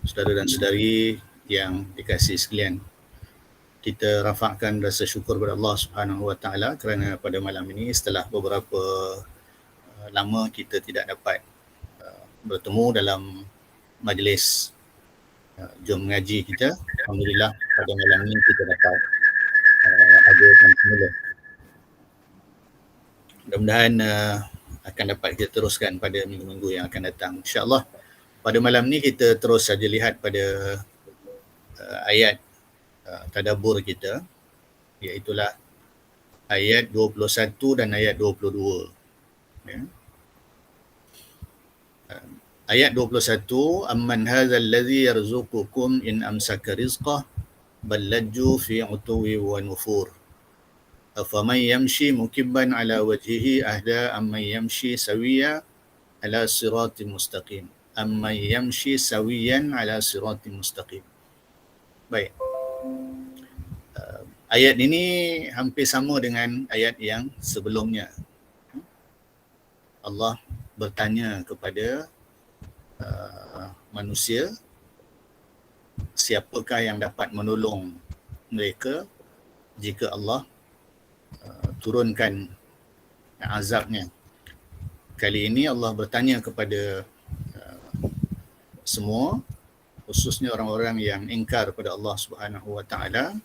saudara dan saudari yang dikasihi sekalian. Kita rafakkan rasa syukur kepada Allah Subhanahu Wa Taala kerana pada malam ini setelah beberapa lama kita tidak dapat bertemu dalam majlis jom mengaji kita. Alhamdulillah pada malam ini kita dapat adakan semula. Mudah-mudahan akan dapat kita teruskan pada minggu-minggu yang akan datang, insya-Allah. Pada malam ni kita terus saja lihat pada ayat tadabbur kita, iaitulah ayat 21 dan ayat 22. Ya. Ayat 21, amman hadzal ladzi yarzuqukum in amsaka rizqah bal lajju fi utuwi wa nufur. Afaman yamshi mukibban ala wajhihi ahda amman yamshi sawiya ala siratin mustaqim. Amman yamshi sawiyan ala siratin mustaqim. Baik. Ayat ini hampir sama dengan ayat yang sebelumnya. Allah bertanya kepada manusia, siapakah yang dapat menolong mereka jika Allah turunkan azabnya. Kali ini Allah bertanya kepada semua, khususnya orang-orang yang ingkar kepada Allah Subhanahu Wa Taala.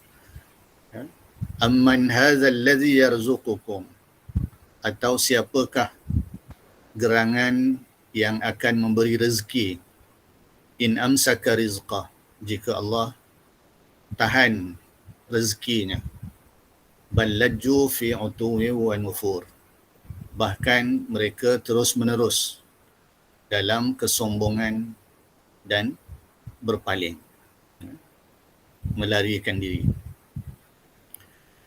Amman hadzal ladzi yarzuqukum, atau siapakah gerangan yang akan memberi rezeki, in amsaka rizqah, jika Allah tahan rezekinya, bal lajju fi utuwi wa nufur, bahkan mereka terus menerus dalam kesombongan dan berpaling, melarikan diri.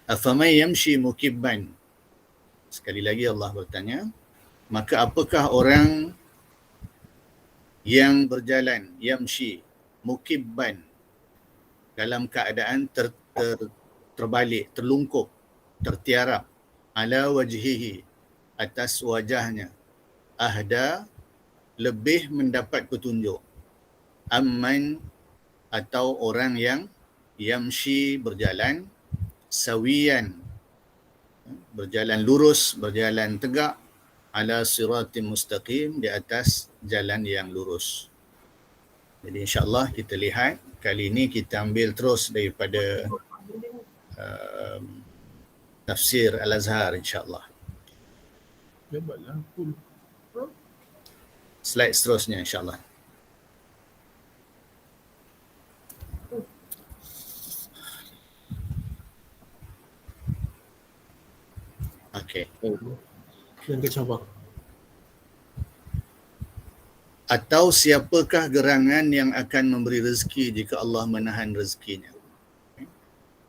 Afaman yamshi mukibban, sekali lagi Allah bertanya, maka apakah orang yang berjalan yamshi mukibban, dalam keadaan terbalik, terlungkup, tertiarap, ala wajhihi, atas wajahnya, ahda, lebih mendapat petunjuk, amman, atau orang yang yamshi berjalan sawiyan, berjalan lurus, berjalan tegak, ala siratim mustaqim, di atas jalan yang lurus. Jadi insya-Allah kita lihat kali ini kita ambil terus daripada tafsir Al-Azhar, insya-Allah. Slide seterusnya, insya-Allah. Okey. Yang kecabar. Atau siapakah gerangan yang akan memberi rezeki jika Allah menahan rezekinya.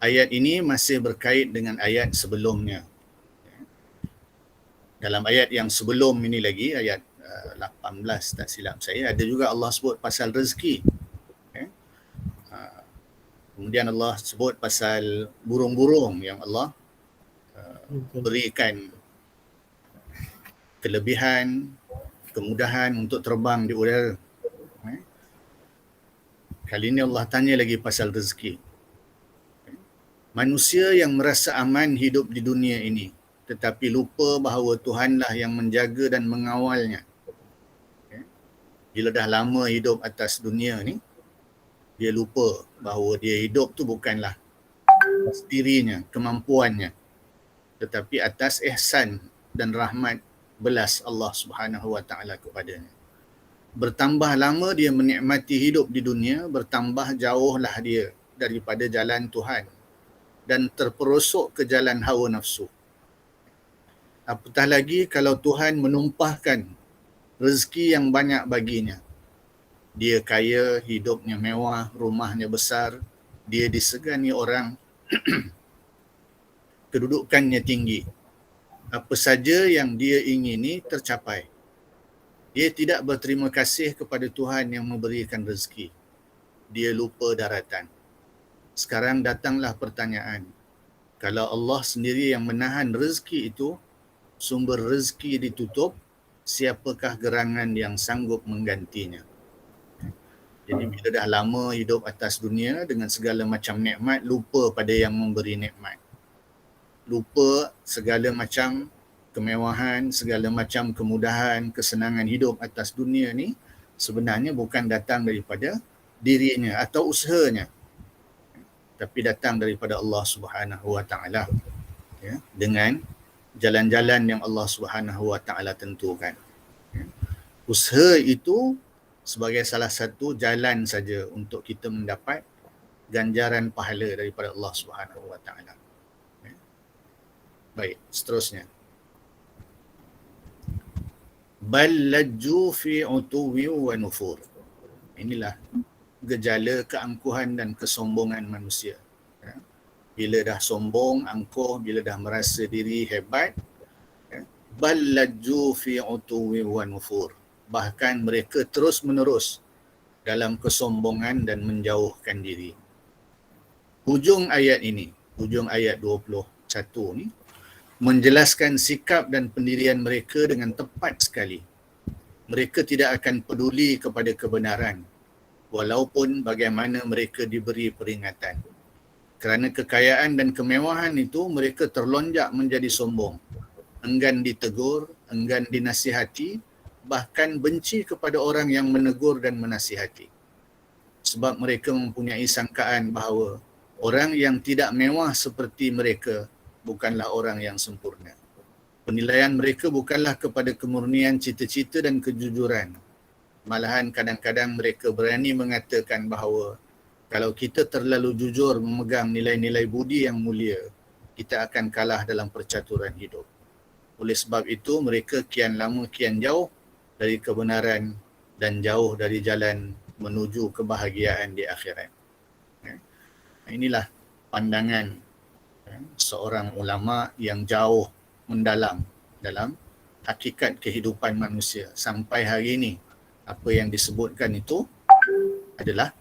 Ayat ini masih berkait dengan ayat sebelumnya. Dalam ayat yang sebelum ini lagi, ayat 18 tak silap saya, ada juga Allah sebut pasal rezeki. Kemudian Allah sebut pasal burung-burung yang Allah berikan kelebihan, kemudahan untuk terbang di udara. Kali ini Allah tanya lagi pasal rezeki. Manusia yang merasa aman hidup di dunia ini, tetapi lupa bahawa Tuhanlah yang menjaga dan mengawalnya. Bila dah lama hidup atas dunia ni, dia lupa bahawa dia hidup tu bukanlah atas dirinya, kemampuannya, tetapi atas ihsan dan rahmat belas Allah Subhanahu Wa Taala kepadanya. Bertambah lama dia menikmati hidup di dunia, bertambah jauhlah dia daripada jalan Tuhan dan terperosok ke jalan hawa nafsu. Apatah lagi kalau Tuhan menumpahkan rezeki yang banyak baginya. Dia kaya, hidupnya mewah, rumahnya besar, dia disegani orang, kedudukannya tinggi. Apa saja yang dia ingini tercapai. Dia tidak berterima kasih kepada Tuhan yang memberikan rezeki. Dia lupa daratan. Sekarang datanglah pertanyaan. Kalau Allah sendiri yang menahan rezeki itu, sumber rezeki ditutup, siapakah gerangan yang sanggup menggantinya? Jadi bila dah lama hidup atas dunia dengan segala macam nikmat, lupa pada yang memberi nikmat. Lupa segala macam kemewahan, segala macam kemudahan, kesenangan hidup atas dunia ni sebenarnya bukan datang daripada dirinya atau usahanya, tapi datang daripada Allah Subhanahu Wa Taala, ya, dengan jalan-jalan yang Allah Subhanahu Wa Taala tentukan. Ya. Usaha itu sebagai salah satu jalan saja untuk kita mendapat ganjaran pahala daripada Allah Subhanahu Wa Taala. Ya. Baik, seterusnya. Bal lajju fi utuwi wa nufur. Inilah gejala keangkuhan dan kesombongan manusia. Ya. Bila dah sombong, angkuh, bila dah merasa diri hebat, ya, bal lajju fi utuwi wa nufur. Bahkan mereka terus menerus dalam kesombongan dan menjauhkan diri. Hujung ayat ini, hujung ayat 21 ni, menjelaskan sikap dan pendirian mereka dengan tepat sekali. Mereka tidak akan peduli kepada kebenaran, walaupun bagaimana mereka diberi peringatan. Kerana kekayaan dan kemewahan itu, mereka terlonjak menjadi sombong. Enggan ditegur, enggan dinasihati, bahkan benci kepada orang yang menegur dan menasihati. Sebab mereka mempunyai sangkaan bahawa orang yang tidak mewah seperti mereka bukanlah orang yang sempurna. Penilaian mereka bukanlah kepada kemurnian cita-cita dan kejujuran. Malahan kadang-kadang mereka berani mengatakan bahawa kalau kita terlalu jujur memegang nilai-nilai budi yang mulia, kita akan kalah dalam percaturan hidup. Oleh sebab itu, mereka kian lama kian jauh dari kebenaran dan jauh dari jalan menuju kebahagiaan di akhirat. Inilah pandangan seorang ulama yang jauh mendalam dalam hakikat kehidupan manusia. Sampai hari ini, apa yang disebutkan itu adalah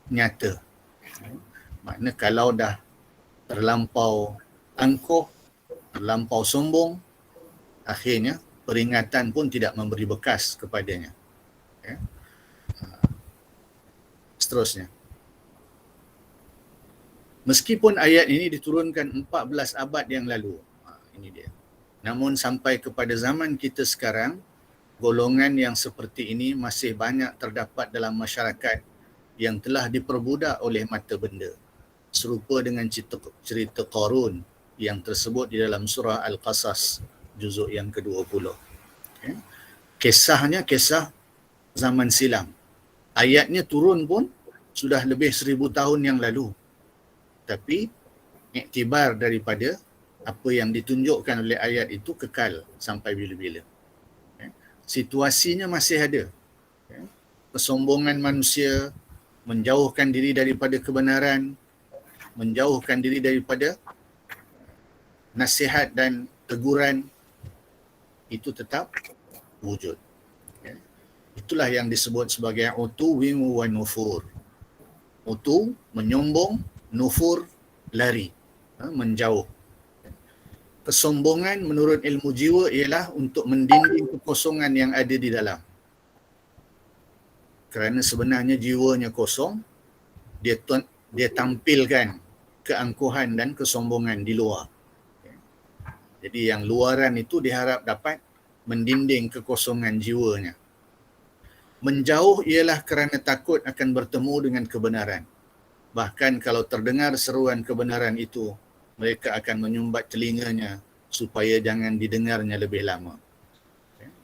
nyata. Makna kalau dah terlampau angkuh, terlampau sombong, akhirnya peringatan pun tidak memberi bekas kepadanya. Ya. Seterusnya. Meskipun ayat ini diturunkan 14 abad yang lalu, ini dia. Namun sampai kepada zaman kita sekarang, golongan yang seperti ini masih banyak terdapat dalam masyarakat yang telah diperbudak oleh mata benda. Serupa dengan cerita Qarun yang tersebut di dalam surah Al-Qasas, juzuk yang ke-20. Okay. Kisahnya kisah zaman silam. Ayatnya turun pun sudah lebih 1000 tahun yang lalu. Tapi iktibar daripada apa yang ditunjukkan oleh ayat itu kekal sampai bila-bila. Okay. Situasinya masih ada. Okay. Kesombongan manusia, menjauhkan diri daripada kebenaran, menjauhkan diri daripada nasihat dan teguran, itu tetap wujud. Okay. Itulah yang disebut sebagai utuwin wa nufur. Utu, menyombong, nufur, lari, menjauh. Kesombongan menurut ilmu jiwa ialah untuk mendinding kekosongan yang ada di dalam. Kerana sebenarnya jiwanya kosong, dia tampilkan keangkuhan dan kesombongan di luar. Jadi yang luaran itu diharap dapat mendinding kekosongan jiwanya. Menjauh ialah kerana takut akan bertemu dengan kebenaran. Bahkan kalau terdengar seruan kebenaran itu, mereka akan menyumbat telinganya supaya jangan didengarnya lebih lama.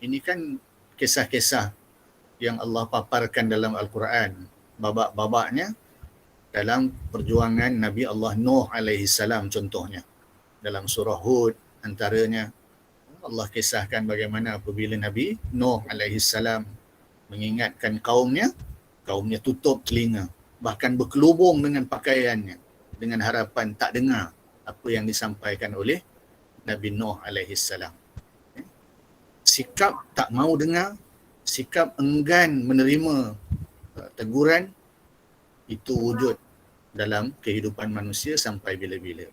Ini kan kisah-kisah yang Allah paparkan dalam Al-Quran. Babak-babaknya dalam perjuangan Nabi Allah Nuh alaihi salam contohnya. Dalam surah Hud antaranya Allah kisahkan bagaimana apabila Nabi Nuh alaihi salam mengingatkan kaumnya tutup telinga, bahkan berkelubung dengan pakaiannya dengan harapan tak dengar apa yang disampaikan oleh Nabi Nuh alaihi salam. Sikap tak mau dengar, sikap enggan menerima teguran itu wujud dalam kehidupan manusia sampai bila-bila.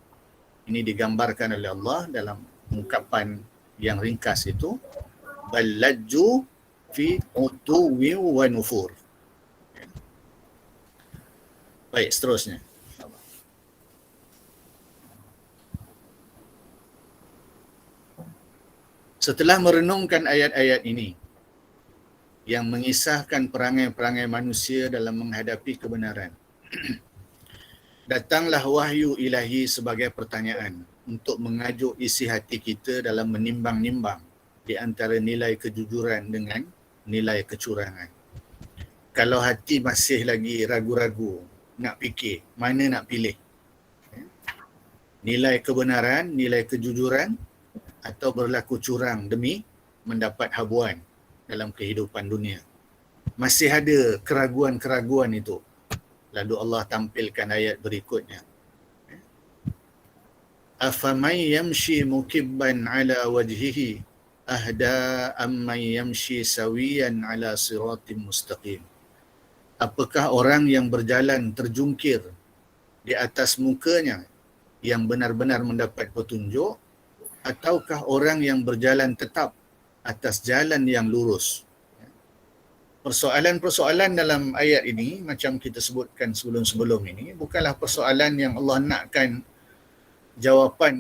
Ini digambarkan oleh Allah dalam ungkapan yang ringkas itu, bal lajju fi utuwi wa nufur. Baik, seterusnya. Setelah merenungkan ayat-ayat ini yang mengisahkan perangai-perangai manusia dalam menghadapi kebenaran, datanglah wahyu ilahi sebagai pertanyaan untuk mengajuk isi hati kita dalam menimbang-nimbang di antara nilai kejujuran dengan nilai kecurangan. Kalau hati masih lagi ragu-ragu, nak fikir, mana nak pilih? Nilai kebenaran, nilai kejujuran atau berlaku curang demi mendapat habuan dalam kehidupan dunia. Masih ada keraguan-keraguan itu. Lalu Allah tampilkan ayat berikutnya. Afaman yamshi mukibban ala wajhihi ahda amman yamshi sawiyan ala siratim mustaqim. Apakah orang yang berjalan terjungkir di atas mukanya yang benar-benar mendapat petunjuk, ataukah orang yang berjalan tetap atas jalan yang lurus? Persoalan-persoalan dalam ayat ini, macam kita sebutkan sebelum-sebelum ini, bukanlah persoalan yang Allah nakkan jawapan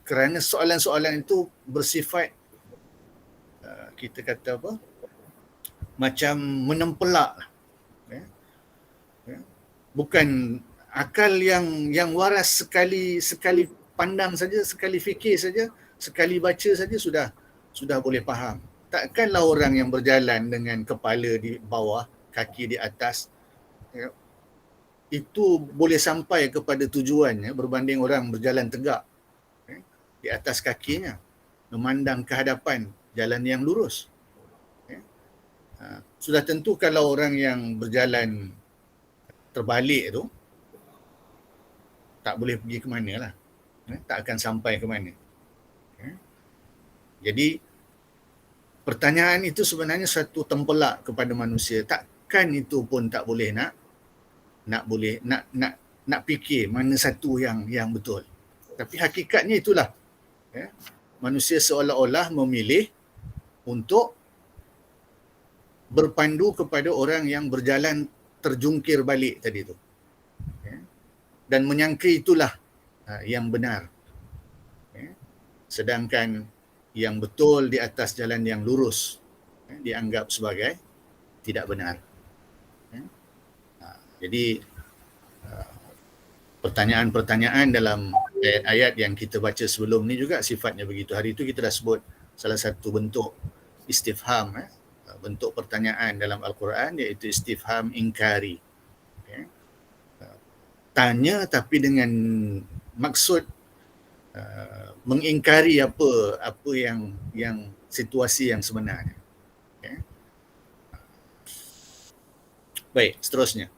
kerana soalan-soalan itu bersifat kita kata apa, macam menempelak. Bukan akal yang waras sekali pandang saja, sekali fikir saja, sekali baca saja sudah boleh faham. Takkanlah orang yang berjalan dengan kepala di bawah, kaki di atas, itu boleh sampai kepada tujuannya berbanding orang berjalan tegak di atas kakinya, memandang ke hadapan jalan yang lurus. Sudah tentu kalau orang yang berjalan terbalik tu tak boleh pergi ke mana lah, tak akan sampai ke mana. Jadi pertanyaan itu sebenarnya satu tempelak kepada manusia. Takkan itu pun tak boleh nak fikir mana satu yang betul. Tapi hakikatnya itulah, manusia seolah-olah memilih untuk berpandu kepada orang yang berjalan terjungkir balik tadi tu, dan menyangka itulah yang benar, sedangkan yang betul di atas jalan yang lurus dianggap sebagai tidak benar. Jadi pertanyaan-pertanyaan dalam ayat-ayat yang kita baca sebelum ni juga sifatnya begitu. Hari itu kita dah sebut salah satu bentuk istifham, bentuk pertanyaan dalam Al-Quran, iaitu istifham inkari. Tanya tapi dengan maksud mengingkari apa yang situasi yang sebenarnya. Baik, seterusnya.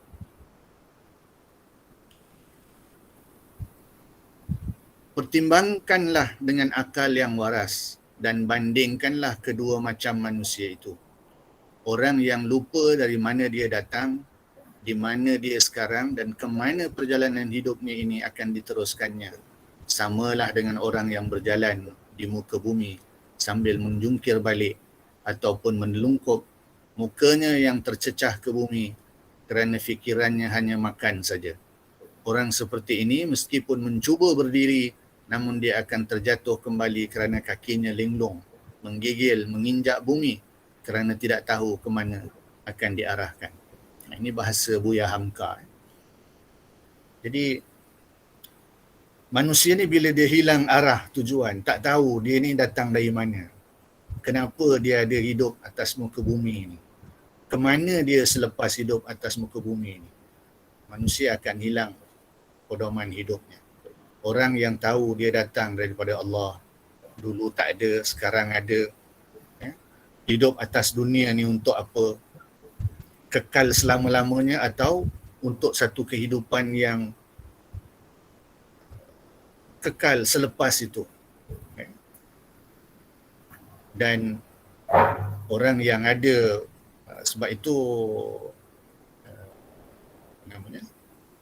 Pertimbangkanlah dengan akal yang waras dan bandingkanlah kedua macam manusia itu. Orang yang lupa dari mana dia datang, di mana dia sekarang dan ke mana perjalanan hidupnya ini akan diteruskannya. Samalah dengan orang yang berjalan di muka bumi sambil menjungkir balik ataupun menelungkup mukanya yang tercecah ke bumi kerana fikirannya hanya makan saja. Orang seperti ini meskipun mencuba berdiri, namun dia akan terjatuh kembali kerana kakinya linglung, menggigil, menginjak bumi kerana tidak tahu ke mana akan diarahkan. Ini bahasa Buya Hamka. Jadi manusia ni bila dia hilang arah tujuan, tak tahu dia ni datang dari mana, kenapa dia ada hidup atas muka bumi ni, ke mana dia selepas hidup atas muka bumi ni, manusia akan hilang pedoman hidupnya. Orang yang tahu dia datang daripada Allah, dulu tak ada, sekarang ada, hidup atas dunia ni untuk apa? Kekal selama-lamanya atau untuk satu kehidupan yang kekal selepas itu. Dan orang yang ada, sebab itu namanya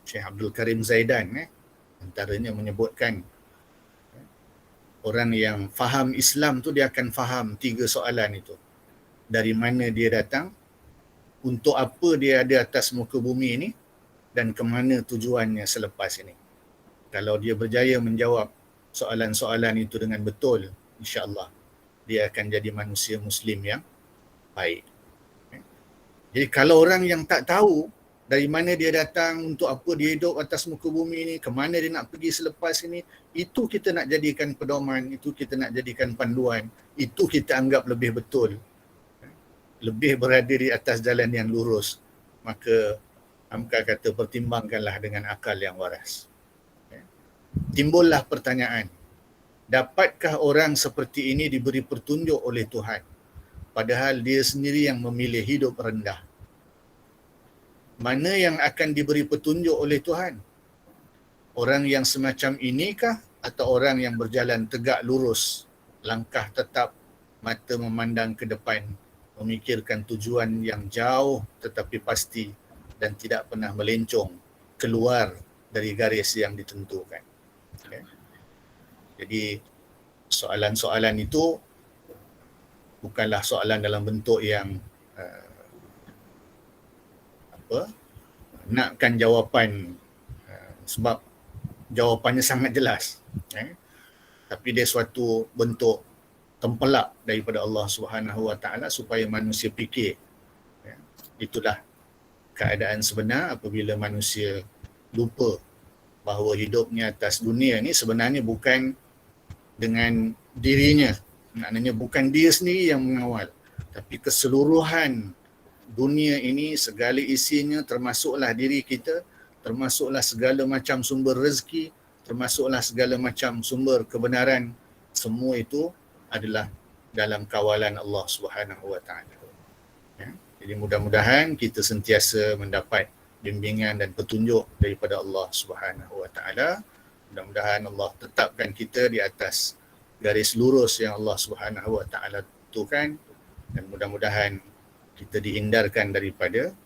Syekh Abdul Karim Zaidan antaranya menyebutkan orang yang faham Islam tu dia akan faham 3 soalan itu. Dari mana dia datang, untuk apa dia ada atas muka bumi ini dan ke mana tujuannya selepas ini. Kalau dia berjaya menjawab soalan-soalan itu dengan betul, insya-Allah dia akan jadi manusia Muslim yang baik. Jadi kalau orang yang tak tahu dari mana dia datang, untuk apa dia hidup atas muka bumi ini, ke mana dia nak pergi selepas ini, itu kita nak jadikan pedoman, itu kita nak jadikan panduan, itu kita anggap lebih betul, lebih berada di atas jalan yang lurus, maka Hamka kata pertimbangkanlah dengan akal yang waras. Timbullah pertanyaan, dapatkah orang seperti ini diberi petunjuk oleh Tuhan, padahal dia sendiri yang memilih hidup rendah? Mana yang akan diberi petunjuk oleh Tuhan? Orang yang semacam inikah atau orang yang berjalan tegak lurus, langkah tetap, mata memandang ke depan, memikirkan tujuan yang jauh tetapi pasti dan tidak pernah melencong keluar dari garis yang ditentukan. Okay. Jadi soalan-soalan itu bukanlah soalan dalam bentuk yang nakkan jawapan sebab jawapannya sangat jelas, tapi dia suatu bentuk tempelak daripada Allah Subhanahu Wa Taala supaya manusia fikir. Itulah keadaan sebenar apabila manusia lupa bahawa hidupnya atas dunia ni sebenarnya bukan dengan dirinya, maknanya bukan dia sendiri yang mengawal, tapi keseluruhan dunia ini, segala isinya, termasuklah diri kita, termasuklah segala macam sumber rezeki, termasuklah segala macam sumber kebenaran, semua itu adalah dalam kawalan Allah Subhanahu Wa Taala. Jadi mudah-mudahan kita sentiasa mendapat bimbingan dan petunjuk daripada Allah Subhanahu Wa Taala. Mudah-mudahan Allah tetapkan kita di atas garis lurus yang Allah Subhanahu Wa Taala tentukan, dan mudah-mudahan kita dihindarkan daripada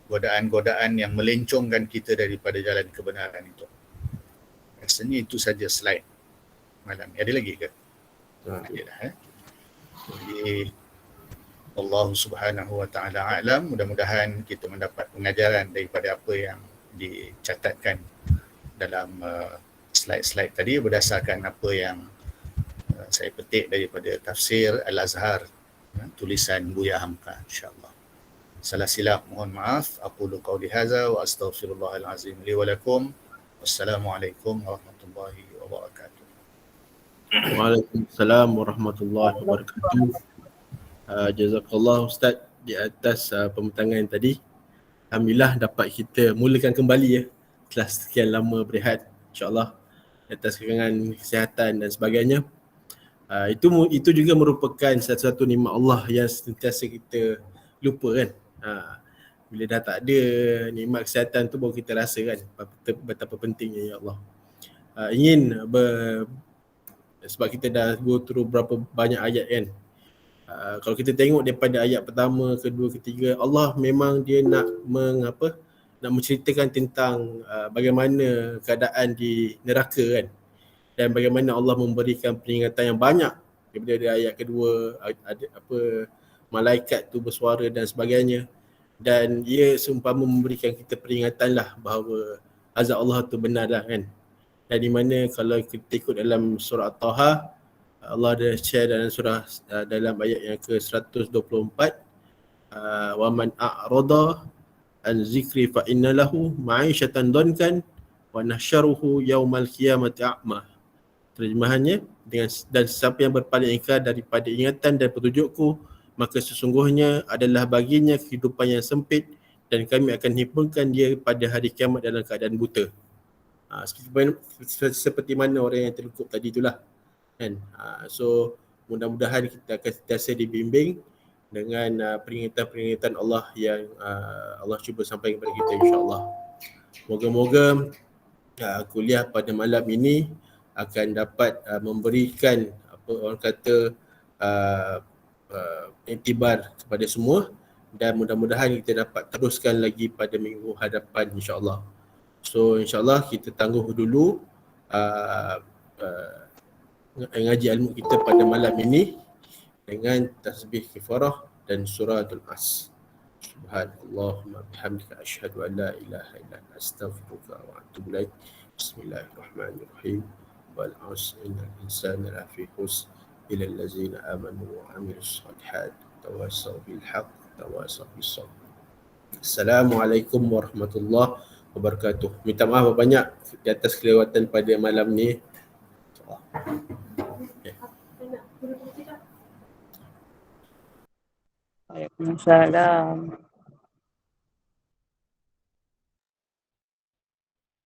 godaan-godaan yang melencongkan kita daripada jalan kebenaran itu. Rasanya itu saja slide malam ni. Ada lagi ke? Ada dah. Jadi Allah Subhanahu Wa Taala a'lam. Mudah-mudahan kita mendapat pengajaran daripada apa yang dicatatkan dalam slide-slide tadi berdasarkan apa yang saya petik daripada tafsir Al-Azhar, tulisan Buya Hamka, insya-Allah. Salah silap mohon maaf. Aqulu qawli hadza wa astaghfirullahal azim li wa lakum. Wassalamualaikum warahmatullahi wabarakatuh. Waalaikumsalam warahmatullahi wabarakatuh. Jazakallah Ustaz di atas pembentangan tadi. Alhamdulillah dapat kita mulakan kembali ya setelah sekian lama berehat, insya-Allah, atas kekangan kesihatan dan sebagainya. Itu juga merupakan satu-satu nikmat Allah yang sentiasa kita lupa kan. Bila dah tak ada nikmat kesihatan tu baru kita rasa kan betapa pentingnya ya Allah. Sebab kita dah go through berapa banyak ayat kan. Kalau kita tengok daripada ayat pertama, kedua, ketiga, Allah memang dia nak menceritakan tentang bagaimana keadaan di neraka kan, dan bagaimana Allah memberikan peringatan yang banyak daripada ayat kedua, malaikat tu bersuara dan sebagainya, dan ia seumpama memberikan kita peringatan lah bahawa azab Allah tu benar lah kan. Dan di mana kalau kita ikut dalam surah At-Taha, Allah ada share dalam surah dalam ayat yang ke-124, wa man a'rada an zikri fa inna lahu ma'isyatan dhankan wa nahsyaruhu yaumal qiyamati a'ma. Terjemahannya, dan siapa yang berpaling ingkar daripada ingatan dan petunjukku, maka sesungguhnya adalah baginya kehidupan yang sempit, dan kami akan himpunkan dia pada hari kiamat dalam keadaan buta. Seperti mana orang yang terlekup tadi itulah kan. So mudah-mudahan kita akan sentiasa dibimbing dengan peringatan-peringatan Allah yang Allah cuba sampaikan kepada kita, insya-Allah. Moga-moga kuliah pada malam ini akan dapat memberikan apa orang kata iktibar kepada semua, dan mudah-mudahan kita dapat teruskan lagi pada minggu hadapan, insya-Allah. So insya-Allah kita tangguh dulu ngaji ilmu kita pada malam ini dengan tasbih kifarah dan suratul As. Subhanallahumma bihamdika asyhadu an la ilaha illa anta astaghfiruka wa atubu ilaik. Bismillahirrahmanirrahim. Wal 'asri innal insana lafi khusr illa allazina amanu wa 'amilus shalihat tawassaw bil haqq tawassaw bis sabr. Assalamualaikum warahmatullahi wabarakatuh. Minta maaf banyak di atas kelewatan pada malam ni. Waalaikumsalam.